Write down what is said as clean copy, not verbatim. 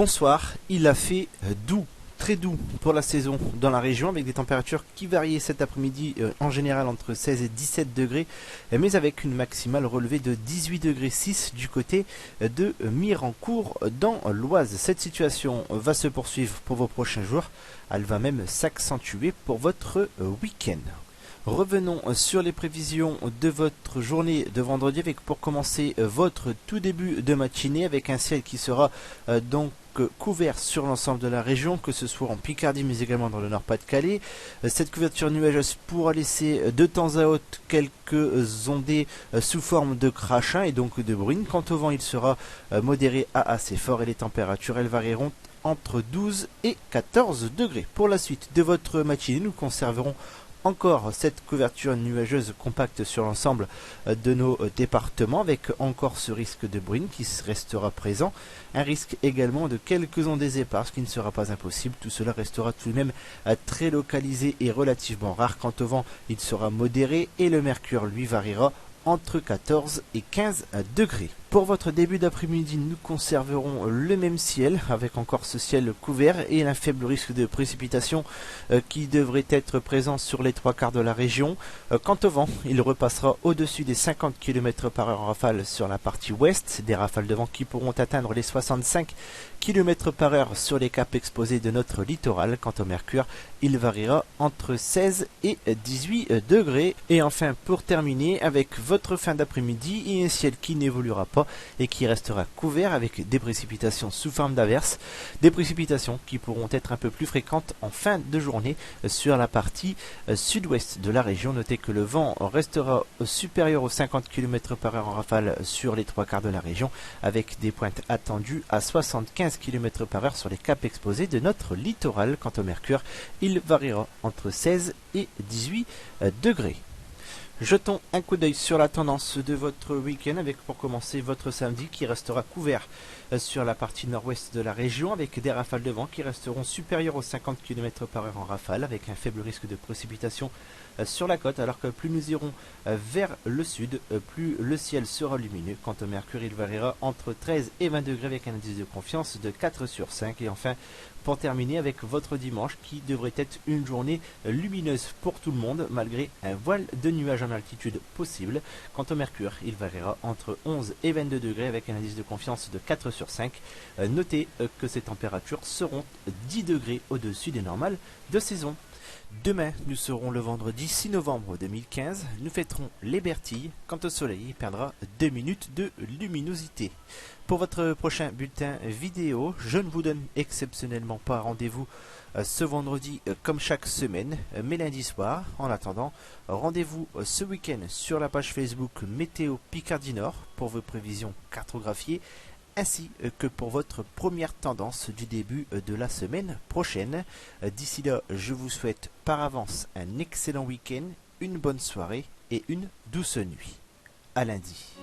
Bonsoir, il a fait doux, très doux pour la saison dans la région avec des températures qui variaient cet après-midi en général entre 16 et 17 degrés mais avec une maximale relevée de 18 degrés 6 du côté de Mirancourt dans l'Oise. Cette situation va se poursuivre pour vos prochains jours, elle va même s'accentuer pour votre week-end. Revenons sur les prévisions de votre journée de vendredi avec pour commencer votre tout début de matinée avec un ciel qui sera donc couvert sur l'ensemble de la région, que ce soit en Picardie mais également dans le Nord-Pas-de-Calais. Cette couverture nuageuse pourra laisser de temps à autre quelques ondées sous forme de crachin et donc de bruine. Quant au vent, il sera modéré à assez fort et les températures elles varieront entre 12 et 14 degrés. Pour la suite de votre matinée, nous conserverons encore cette couverture nuageuse compacte sur l'ensemble de nos départements avec encore ce risque de bruine qui restera présent, un risque également de quelques ondées éparses qui ne sera pas impossible. Tout cela restera tout de même très localisé et relativement rare. Quant au vent, il sera modéré et le mercure lui variera entre 14 et 15 degrés. Pour votre début d'après-midi, nous conserverons le même ciel avec encore ce ciel couvert et un faible risque de précipitation qui devrait être présent sur les trois quarts de la région. Quant au vent, il repassera au-dessus des 50 km par heure en rafale sur la partie ouest, des rafales de vent qui pourront atteindre les 65 km par heure sur les caps exposés de notre littoral. Quant au mercure, il variera entre 16 et 18 degrés. Et enfin, pour terminer, avec votre fin d'après-midi et un ciel qui n'évoluera pas et qui restera couvert avec des précipitations sous forme d'averses, des précipitations qui pourront être un peu plus fréquentes en fin de journée sur la partie sud-ouest de la région. Notez que le vent restera supérieur aux 50 km par heure en rafale sur les trois quarts de la région avec des pointes attendues à 75 km par heure sur les caps exposés de notre littoral. Quant au mercure, il variera entre 16 et 18 degrés. Jetons un coup d'œil sur la tendance de votre week-end avec pour commencer votre samedi qui restera couvert sur la partie nord-ouest de la région avec des rafales de vent qui resteront supérieures aux 50 km par heure en rafale avec un faible risque de précipitation sur la côte, alors que plus nous irons vers le sud, plus le ciel sera lumineux. Quant au mercure, il variera entre 13 et 20 degrés avec un indice de confiance de 4 sur 5. Et enfin, pour terminer avec votre dimanche qui devrait être une journée lumineuse pour tout le monde malgré un voile de nuages en altitude possible. Quant au mercure, il variera entre 11 et 22 degrés avec un indice de confiance de 4 sur 5. Notez que ces températures seront 10 degrés au-dessus des normales de saison. Demain, nous serons le vendredi 6 novembre 2015. Nous fêterons les Bertilles. Quant au soleil, il perdra 2 minutes de luminosité. Pour votre prochain bulletin vidéo, je ne vous donne exceptionnellement pas rendez-vous ce vendredi comme chaque semaine, mais lundi soir. En attendant, rendez-vous ce week-end sur la page Facebook Météo Picardie Nord pour vos prévisions cartographiées, ainsi que pour votre première tendance du début de la semaine prochaine. D'ici là, je vous souhaite par avance un excellent week-end, une bonne soirée et une douce nuit. À lundi.